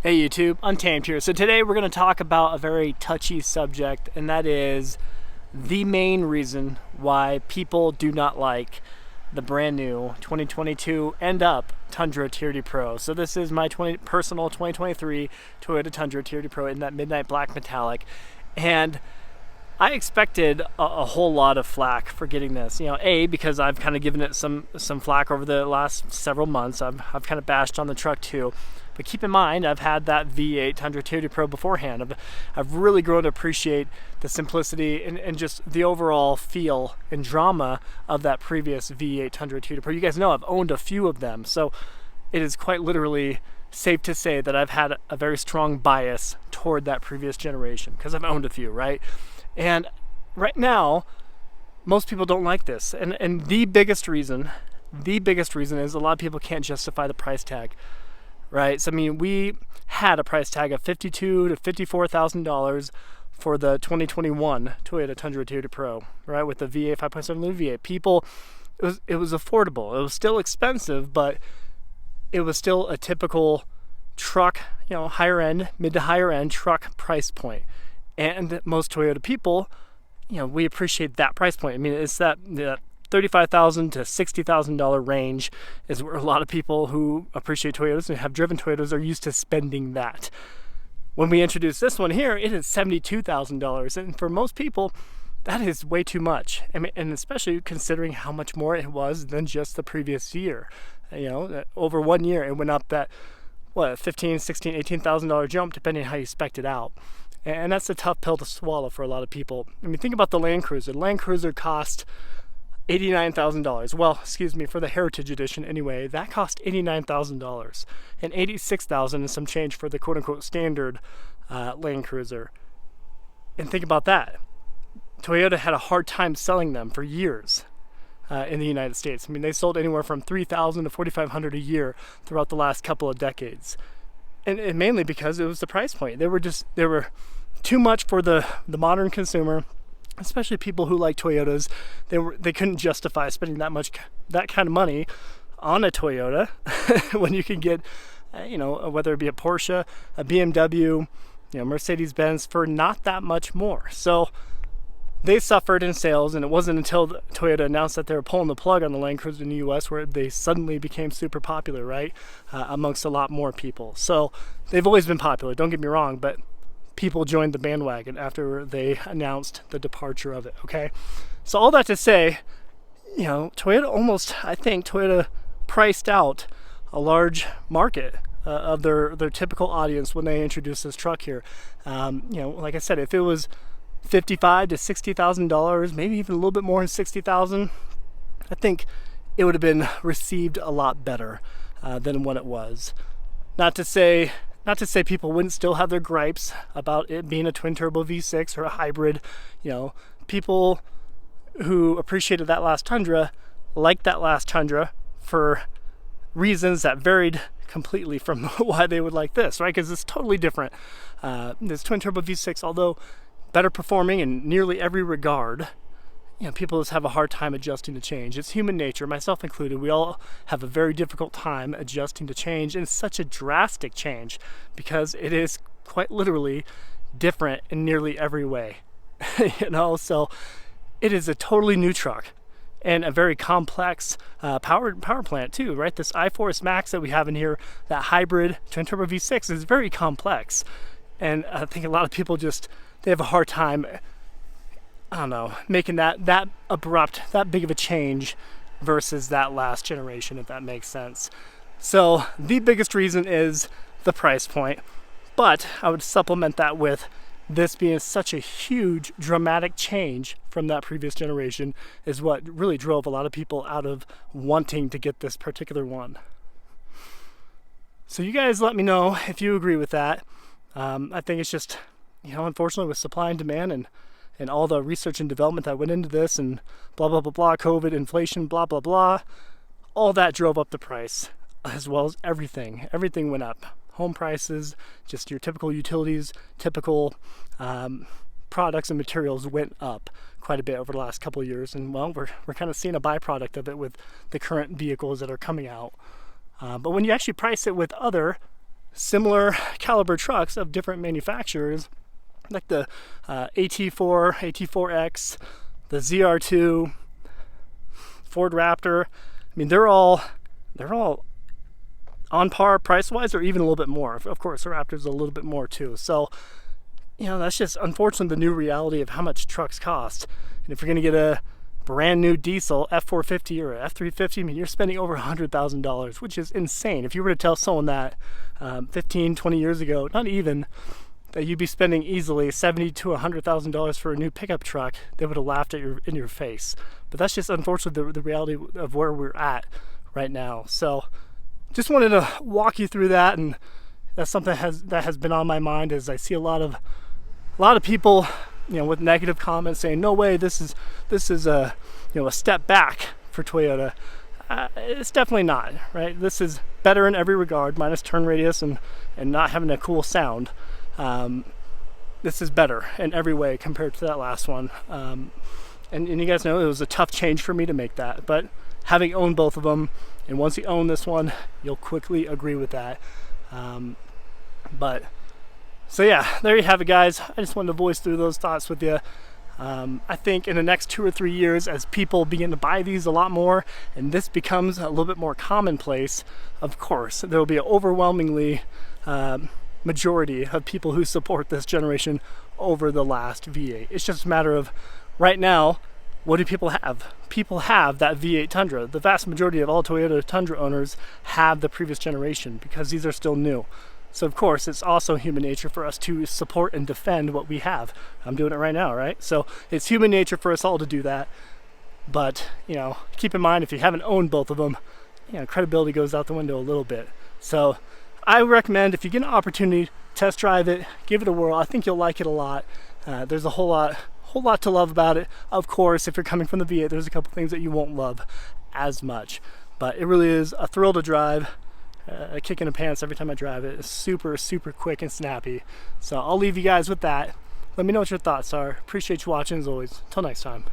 Hey YouTube, Untamed here. So today we're going to talk about a very touchy subject, and that is the main reason why people do not like the brand new 2022 End Up Tundra TRD Pro. So this is my personal 2023 Toyota Tundra TRD Pro in that midnight black metallic, and I expected a whole lot of flack for getting this. Because I've kind of given it some flack over the last several months. I've kind of bashed on the truck too. But keep in mind, I've had that V8 Tundra TRD Pro beforehand. I've really grown to appreciate the simplicity and just the overall feel and drama of that previous V8 Tundra TRD Pro. You guys know I've owned a few of them, so it is quite literally safe to say that I've had a very strong bias toward that previous generation because I've owned a few, right? And right now, most people don't like this. And the biggest reason is a lot of people can't justify the price tag. Right, so I mean, we had a price tag of $52,000 to $54,000 for the 2021 Toyota Tundra TRD Pro, right, with the V8 5.7 liter V8. People, it was affordable. It was still expensive, but it was still a typical truck, higher end, mid to higher end truck price point. And most Toyota people, we appreciate that price point. I mean, it's that $35,000 to $60,000 range is where a lot of people who appreciate Toyotas and have driven Toyotas are used to spending that. When we introduce this one here, it is $72,000, and for most people, that is way too much. I mean, and especially considering how much more it was than just the previous year. Over 1 year, it went up that $15,000, $16,000, $18,000 jump, depending on how you spec'd it out. And that's a tough pill to swallow for a lot of people. I mean, think about the Land Cruiser. The Land Cruiser cost $89,000. Well, excuse me, for the Heritage Edition anyway, that cost $89,000, and $86,000 and some change for the quote-unquote standard Land Cruiser. And think about that. Toyota had a hard time selling them for years in the United States. I mean, they sold anywhere from $3,000 to $4,500 a year throughout the last couple of decades, and mainly because it was the price point. They were too much for the modern consumer. Especially people who like Toyotas, they couldn't justify spending that kind of money on a Toyota when you can get, whether it be a Porsche, a BMW, Mercedes-Benz for not that much more. So they suffered in sales, and it wasn't until Toyota announced that they were pulling the plug on the Land Cruiser in the U.S. where they suddenly became super popular, right, amongst a lot more people. So they've always been popular. Don't get me wrong, but people joined the bandwagon after they announced the departure of it, okay? So all that to say, Toyota priced out a large market of their typical audience when they introduced this truck here. Like I said, if it was $55,000 to $60,000, maybe even a little bit more than $60,000, I think it would have been received a lot better than what it was. Not to say people wouldn't still have their gripes about it being a twin turbo V6 or a hybrid. People who appreciated that last Tundra liked that last Tundra for reasons that varied completely from why they would like this, right? Because it's totally different. This twin turbo V6, although better performing in nearly every regard, people just have a hard time adjusting to change. It's human nature, myself included. We all have a very difficult time adjusting to change, and it's such a drastic change because it is quite literally different in nearly every way. So it is a totally new truck and a very complex power plant too, right? This iForce Max that we have in here, that hybrid twin turbo V6, is very complex, and I think a lot of people they have a hard time, making that abrupt, that big of a change versus that last generation, if that makes sense. So the biggest reason is the price point, but I would supplement that with this being such a huge, dramatic change from that previous generation is what really drove a lot of people out of wanting to get this particular one. So you guys let me know if you agree with that. I think it's just, unfortunately with supply and demand and all the research and development that went into this and blah, blah, blah, blah, COVID, inflation, blah, blah, blah, all that drove up the price, as well as everything. Everything went up. Home prices, just your typical utilities, typical products and materials went up quite a bit over the last couple of years. And well, we're kind of seeing a byproduct of it with the current vehicles that are coming out. But when you actually price it with other similar caliber trucks of different manufacturers, like the AT4, AT4X, the ZR2, Ford Raptor. I mean, they're all on par price-wise, or even a little bit more. Of course, the Raptor's a little bit more too. So, that's just unfortunately the new reality of how much trucks cost. And if you're going to get a brand new diesel F450 or F350, I mean, you're spending over $100,000, which is insane. If you were to tell someone that 15, 20 years ago, not even, that you'd be spending easily $70,000 to $100,000 for a new pickup truck, they would have laughed at in your face. But that's just unfortunately the reality of where we're at right now. So just wanted to walk you through that, and that's something that has been on my mind, as I see a lot of people, with negative comments saying, no way, this is a step back for Toyota. It's definitely not, right? This is better in every regard, minus turn radius and not having a cool sound. This is better in every way compared to that last one. And you guys know it was a tough change for me to make that, but having owned both of them, and once you own this one, you'll quickly agree with that. So yeah, there you have it, guys. I just wanted to voice through those thoughts with you. I think in the next 2 or 3 years, as people begin to buy these a lot more, and this becomes a little bit more commonplace, of course, there will be an overwhelmingly majority of people who support this generation over the last V8. It's just a matter of, right now, what do people have? People have that V8 Tundra. The vast majority of all Toyota Tundra owners have the previous generation because these are still new. So of course, it's also human nature for us to support and defend what we have. I'm doing it right now, right? So it's human nature for us all to do that. But, keep in mind, if you haven't owned both of them, credibility goes out the window a little bit. So I recommend, if you get an opportunity, test drive it, give it a whirl. I think you'll like it a lot. There's a whole lot to love about it. Of course, if you're coming from the V8, there's a couple things that you won't love as much. But it really is a thrill to drive. A kick in the pants every time I drive it. It's super, super quick and snappy. So I'll leave you guys with that. Let me know what your thoughts are. Appreciate you watching as always. Till next time.